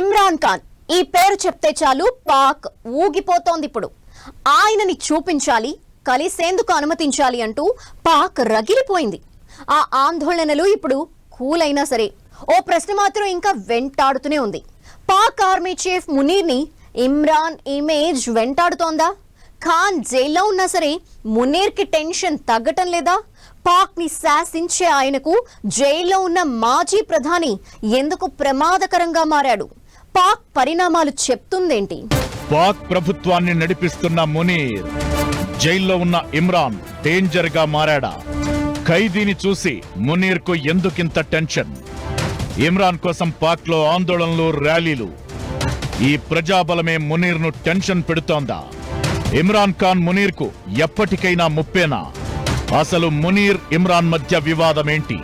ఇమ్రాన్ ఖాన్ ఈ పేరు చెప్తే చాలు పాక్ ఊగిపోతోంది. ఇప్పుడు ఆయనని చూపించాలి, కలిసేందుకు అనుమతించాలి అంటూ పాక్ రగిలిపోయింది. ఆ ఆందోళనలు ఇప్పుడు కూల్ అయినా సరే ఓ ప్రశ్న మాత్రం ఇంకా వెంటాడుతూనే ఉంది. పాక్ ఆర్మీ చీఫ్ మునీర్ని ఇమ్రాన్ ఇమేజ్ వెంటాడుతోందా? ఖాన్ జైల్లో ఉన్నా సరే మునీర్కి టెన్షన్ తగ్గటం లేదా? పాక్ ని శాసించే ఆయనకు జైల్లో ఉన్న మాజీ ప్రధాని ఎందుకు ప్రమాదకరంగా మారాడు? పాక్ పరిణామాలు చెప్తుందేంటి? పాక్ ప్రభుత్వాన్ని నడిపిస్తున్న మునీర్, జైల్లో ఉన్న ఇమ్రాన్ డేంజర్ గా మారాడా? ఖైదీని చూసి మునీర్ కు ఎందుకింత టెన్షన్? ఇమ్రాన్ కోసం పాక్ లో ఆందోళనలు, ర్యాలీలు. ఈ ప్రజాబలమే మునీర్ ను టెన్షన్ పెడుతోందా? ఇమ్రాన్ ఖాన్ మునీర్ కు ఎప్పటికైనా ముప్పేనా? అసలు మునీర్ ఇమ్రాన్ మధ్య వివాదమేంటి?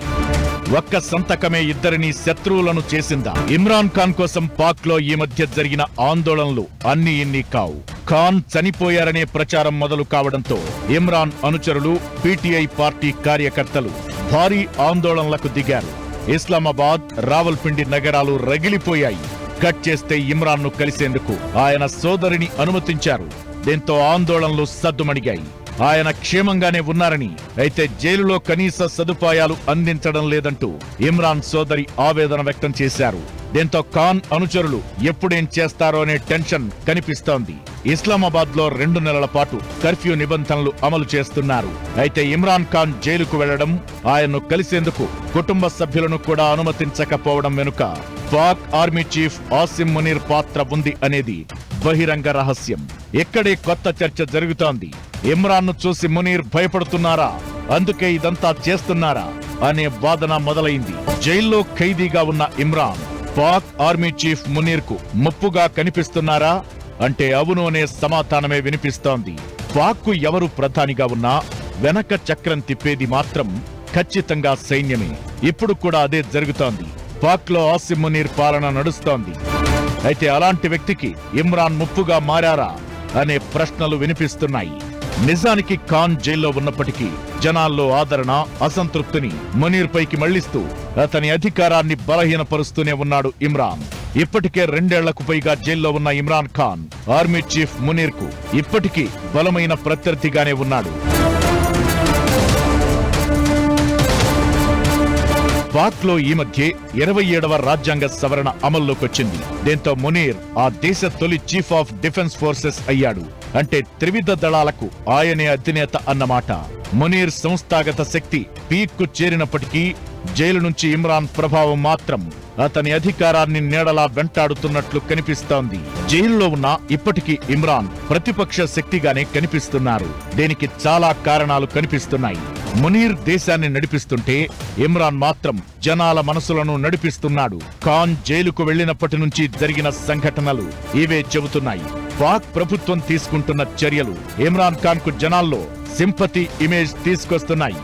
ఒక్క సంతకమే ఇద్దరిని శత్రువులను చేసిందా? ఇమ్రాన్ ఖాన్ కోసం పాక్ లో ఈ మధ్య జరిగిన ఆందోళనలు అన్ని ఇన్ని కావు. ఖాన్ చనిపోయారనే ప్రచారం మొదలు కావడంతో ఇమ్రాన్ అనుచరులు, పీటీఐ పార్టీ కార్యకర్తలు భారీ ఆందోళనలకు దిగారు. ఇస్లామాబాద్, రావల్పిండి నగరాలు రగిలిపోయాయి. కట్ చేస్తే ఇమ్రాన్ ను కలిసేందుకు ఆయన సోదరిని అనుమతించారు. దీంతో ఆందోళనలు సద్దుమణిగాయి. ఆయన క్షేమంగానే ఉన్నారని, అయితే జైలులో కనీస సదుపాయాలు అందించడం లేదంటూ ఇమ్రాన్ సోదరి ఆవేదన వ్యక్తం చేశారు. దీంతో ఖాన్ అనుచరులు ఎప్పుడేం చేస్తారో అనే టెన్షన్ కనిపిస్తోంది. ఇస్లామాబాద్ లో 2 నెలల పాటు కర్ఫ్యూ నిబంధనలు అమలు చేస్తున్నారు. అయితే ఇమ్రాన్ ఖాన్ జైలుకు వెళ్లడం, ఆయన్ను కలిసేందుకు కుటుంబ సభ్యులను కూడా అనుమతించకపోవడం వెనుక పాక్ ఆర్మీ చీఫ్ ఆసిమ్ మునీర్ పాత్ర ఉంది అనేది బహిరంగ రహస్యం. ఇక్కడే కొత్త చర్చ జరుగుతోంది. ఇమ్రాన్ ను చూసి మునీర్ భయపడుతున్నారా, అందుకే ఇదంతా చేస్తున్నారా అనే వాదన మొదలైంది. జైల్లో ఖైదీగా ఉన్న ఇమ్రాన్ పాక్ ఆర్మీ చీఫ్ మునీర్ కు ముప్పుగా కనిపిస్తున్నారా అంటే అవును అనే సమాధానమే వినిపిస్తోంది. పాక్ కు ఎవరు ప్రధానిగా ఉన్నా వెనక చక్రం తిప్పేది మాత్రం ఖచ్చితంగా సైన్యమే. ఇప్పుడు కూడా అదే జరుగుతోంది. పాక్ లో ఆసిమ్ మునీర్ పాలన నడుస్తోంది. అయితే అలాంటి వ్యక్తికి ఇమ్రాన్ ముప్పుగా మారారా అనే ప్రశ్నలు వినిపిస్తున్నాయి. నిజానికి ఖాన్ జైల్లో ఉన్నప్పటికీ జనాల్లో ఆదరణ, అసంతృప్తిని మునీర్ పైకి మళ్లిస్తూ అతని అధికారాన్ని బలహీనపరుస్తూనే ఉన్నాడు ఇమ్రాన్. ఇప్పటికే 2 ఏళ్లకు పైగా జైల్లో ఉన్న ఇమ్రాన్ ఖాన్ ఆర్మీ చీఫ్ మునీర్ కు ఇప్పటికీ బలమైన ప్రత్యర్థిగానే ఉన్నాడు. పాక్ లో ఈ మధ్య 27వ రాజ్యాంగ సవరణ అమల్లోకొచ్చింది. దీంతో మునీర్ ఆ దేశ తొలి చీఫ్ ఆఫ్ డిఫెన్స్ ఫోర్సెస్ అయ్యాడు. అంటే త్రివిధ దళాలకు ఆయనే అధినేత అన్నమాట. మునీర్ సంస్థాగత శక్తి పీక్ కు చేరినప్పటికీ జైలు నుంచి ఇమ్రాన్ ప్రభావం మాత్రం అతని అధికారాన్ని నీడలా వెంటాడుతున్నట్లు కనిపిస్తోంది. జైల్లో ఉన్న ఇప్పటికీ ఇమ్రాన్ ప్రతిపక్ష శక్తిగానే కనిపిస్తున్నారు. దీనికి చాలా కారణాలు కనిపిస్తున్నాయి. మునీర్ దేశాన్ని నడిపిస్తుంటే ఇమ్రాన్ మాత్రం జనాల మనసులను నడిపిస్తున్నాడు. ఖాన్ జైలుకు వెళ్లినప్పటి నుంచి జరిగిన సంఘటనలు ఇవే చెబుతున్నాయి. పాక్ ప్రభుత్వం తీసుకుంటున్న చర్యలు ఇమ్రాన్ ఖాన్ కు జనాల్లో సింపతి ఇమేజ్ తీసుకొస్తున్నాయి.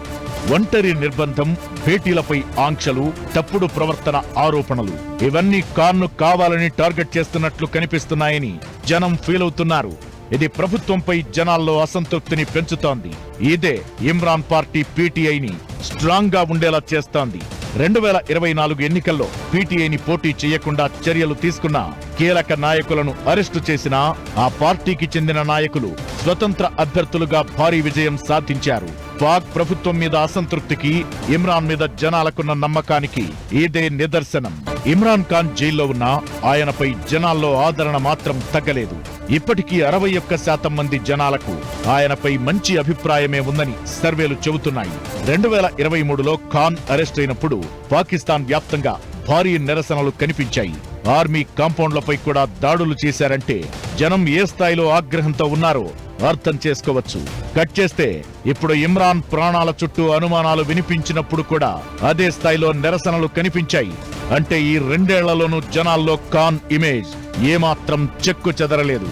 ఒంటరి నిర్బంధం, భేటీలపై ఆంక్షలు, తప్పుడు ప్రవర్తన ఆరోపణలు ఇవన్నీ ఖాన్ ను కావాలని టార్గెట్ చేస్తున్నట్లు కనిపిస్తున్నాయని జనం ఫీల్ అవుతున్నారు. ఇది ప్రభుత్వంపై జనాల్లో అసంతృప్తిని పెంచుతోంది. ఇదే ఇమ్రాన్ పార్టీ పీటీఐని స్ట్రాంగ్ గా ఉండేలా చేస్తోంది. 2024 ఎన్నికల్లో పీటీఐని పోటీ చేయకుండా చర్యలు తీసుకున్న కీలక నాయకులను అరెస్టు చేసినా ఆ పార్టీకి చెందిన నాయకులు స్వతంత్ర అభ్యర్థులుగా భారీ విజయం సాధించారు. పాక్ ప్రభుత్వం మీద అసంతృప్తికి, ఇమ్రాన్ మీద జనాలకున్న నమ్మకానికి ఇదే నిదర్శనం. ఇమ్రాన్ ఖాన్ జైల్లో ఉన్నా ఆయనపై జనాల్లో ఆదరణ మాత్రం తగ్గలేదు. ఇప్పటికీ 61% మంది జనాలకు ఆయనపై మంచి అభిప్రాయమే ఉందని సర్వేలు చెబుతున్నాయి. 2023లో ఖాన్ అరెస్ట్ అయినప్పుడు పాకిస్తాన్ వ్యాప్తంగా భారీ నిరసనలు కనిపించాయి. ఆర్మీ కాంపౌండ్లపై కూడా దాడులు చేశారంటే జనం ఏ స్థాయిలో ఆగ్రహంతో ఉన్నారో అర్థం చేసుకోవచ్చు. కట్ చేస్తే ఇప్పుడు ఇమ్రాన్ ప్రాణాల చుట్టూ అనుమానాలు వినిపించినప్పుడు కూడా అదే స్థాయిలో నిరసనలు కనిపించాయి. అంటే ఈ 2 ఏళ్లలోనూ జనాల్లో ఖాన్ ఇమేజ్ ఏమాత్రం చెక్కు చెదరలేదు.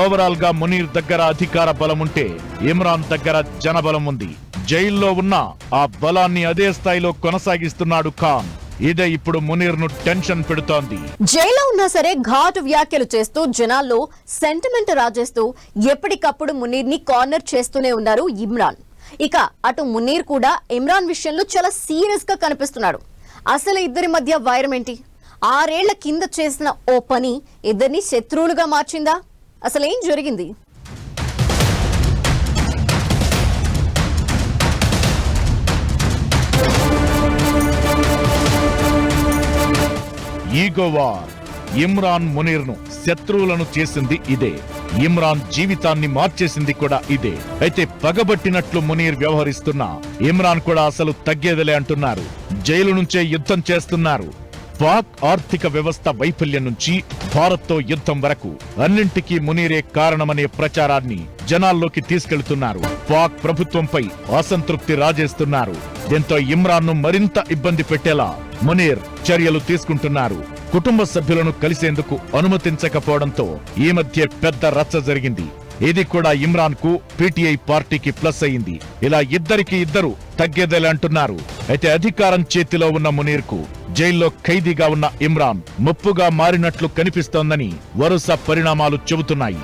ఓవరాల్ గా మునీర్ దగ్గర అధికార బలం ఉంటే ఇమ్రాన్ దగ్గర జనబలం ఉంది. జైల్లో ఉన్న ఆ బలాన్ని అదే స్థాయిలో కొనసాగిస్తున్నాడు ఖాన్. ఇదే ఇప్పుడు మునీర్ ను టెన్షన్ పెడుతోంది. జైల్లో ఉన్నా సరే ఘాటు వ్యాఖ్యలు చేస్తూ జనాల్లో సెంటిమెంట్ రాజేస్తూ ఎప్పటికప్పుడు మునీర్ ని కార్నర్ చేస్తూనే ఉన్నారు ఇమ్రాన్. ఇక అటు మునీర్ కూడా ఇమ్రాన్ విషయంలో చాలా సీరియస్ గా కనిపిస్తున్నాడు. అసలు ఇద్దరి మధ్య వైరం ఏంటి? 6 ఏళ్ల కింద చేసిన ఓ పని ఇద్దరిని శత్రువులుగా మార్చిందా? అసలేం జరిగింది? Ego war. ఇమ్రాన్ మునీర్ ను శత్రువులను చేసింది ఇదే. ఇమ్రాన్ జీవితాన్ని మార్చేసింది కూడా ఇదే. అయితే పగబట్టినట్లు మునీర్ వ్యవహరిస్తున్నా ఇమ్రాన్ కూడా అసలు తగ్గేదిలే అంటున్నారు. జైలు నుంచే యుద్ధం చేస్తున్నారు. పాక్ ఆర్థిక వ్యవస్థ వైఫల్యం నుంచి భారత్తో యుద్ధం వరకు అన్నింటికీ మునీరే కారణమనే ప్రచారాన్ని జనాల్లోకి తీసుకెళ్తున్నారు. పాక్ ప్రభుత్వంపై అసంతృప్తి రాజేస్తున్నారు. దీంతో ఇమ్రాన్ ను మరింత ఇబ్బంది పెట్టేలా మునీర్ చర్యలు తీసుకుంటున్నారు. కుటుంబ సభ్యులను కలిసేందుకు అనుమతించకపోవడంతో ఈ మధ్య పెద్ద రచ్చ జరిగింది. ఇది కూడా ఇమ్రాన్ కు పీటీఐ పార్టీకి ప్లస్ అయింది. ఇలా ఇద్దరు తగ్గేదేలే అంటున్నారు. అయితే అధికారం చేతిలో ఉన్న మునీర్ కు జైల్లో ఖైదీగా ఉన్న ఇమ్రాన్ ముప్పుగా మారినట్లు కనిపిస్తోందని వరుస పరిణామాలు చెబుతున్నాయి.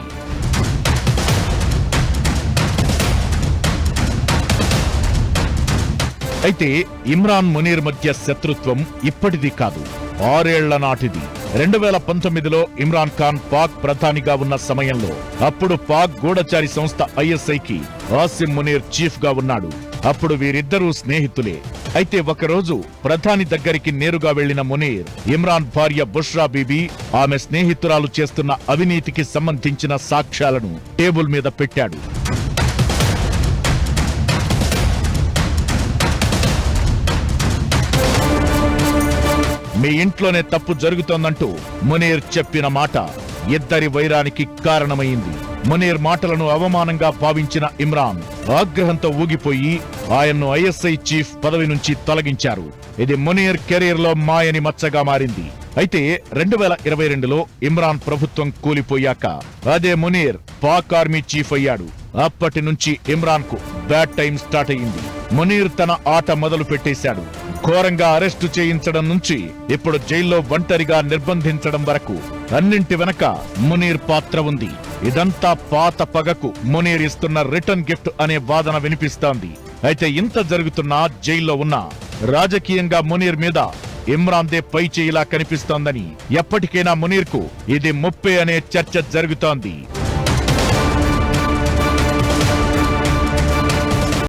అయితే ఇమ్రాన్ మునీర్ మధ్య శత్రుత్వం ఇప్పటిది కాదు, 6 ఏళ్ల నాటిది. 2019లో ఇమ్రాన్ ఖాన్ పాక్ ప్రధానిగా ఉన్న సమయంలో అప్పుడు పాక్ గూఢచారి సంస్థ ఐఎస్ఐకి ఆసిం మునీర్ చీఫ్ గా ఉన్నాడు. అప్పుడు వీరిద్దరూ స్నేహితులే. అయితే ఒకరోజు ప్రధాని దగ్గరికి నేరుగా వెళ్లిన మునీర్ ఇమ్రాన్ భార్య బుష్రా బీబీ, ఆమె స్నేహితురాలు చేస్తున్న అవినీతికి సంబంధించిన సాక్ష్యాలను టేబుల్ మీద పెట్టాడు. మీ ఇంట్లోనే తప్పు జరుగుతోందంటూ మునీర్ చెప్పిన మాట ఇద్దరి వైరానికి కారణమైంది. మునీర్ మాటలను అవమానంగా భావించిన ఇమ్రాన్ ఆగ్రహంతో ఊగిపోయి ఆయన్ను ఐఎస్ఐ చీఫ్ పదవి నుంచి తొలగించారు. ఇది మునీర్ కెరీర్ లో మాయని మచ్చగా మారింది. అయితే 2022లో ఇమ్రాన్ ప్రభుత్వం కూలిపోయాక అదే మునీర్ పాక్ ఆర్మీ చీఫ్ అయ్యాడు. అప్పటి నుంచి ఇమ్రాన్ కు బ్యాడ్ టైం స్టార్ట్ అయ్యింది. మునీర్ తన ఆట మొదలు పెట్టేశాడు. ఘోరంగా అరెస్టు చేయించడం నుంచి ఇప్పుడు జైల్లో ఒంటరిగా నిర్బంధించడం వరకు అన్నింటి వెనక మునీర్ పాత్ర ఉంది. ఇదంతా పాత పగకు మునీర్ ఇస్తున్న రిటర్న్ గిఫ్ట్ అనే వాదన వినిపిస్తోంది. అయితే ఇంత జరుగుతున్నా జైల్లో ఉన్న రాజకీయంగా మునీర్ మీద ఇమ్రాన్ దే పై చేయిలా కనిపిస్తోందని, ఎప్పటికైనా మునీర్ కు ఇది ముప్పే అనే చర్చ జరుగుతోంది.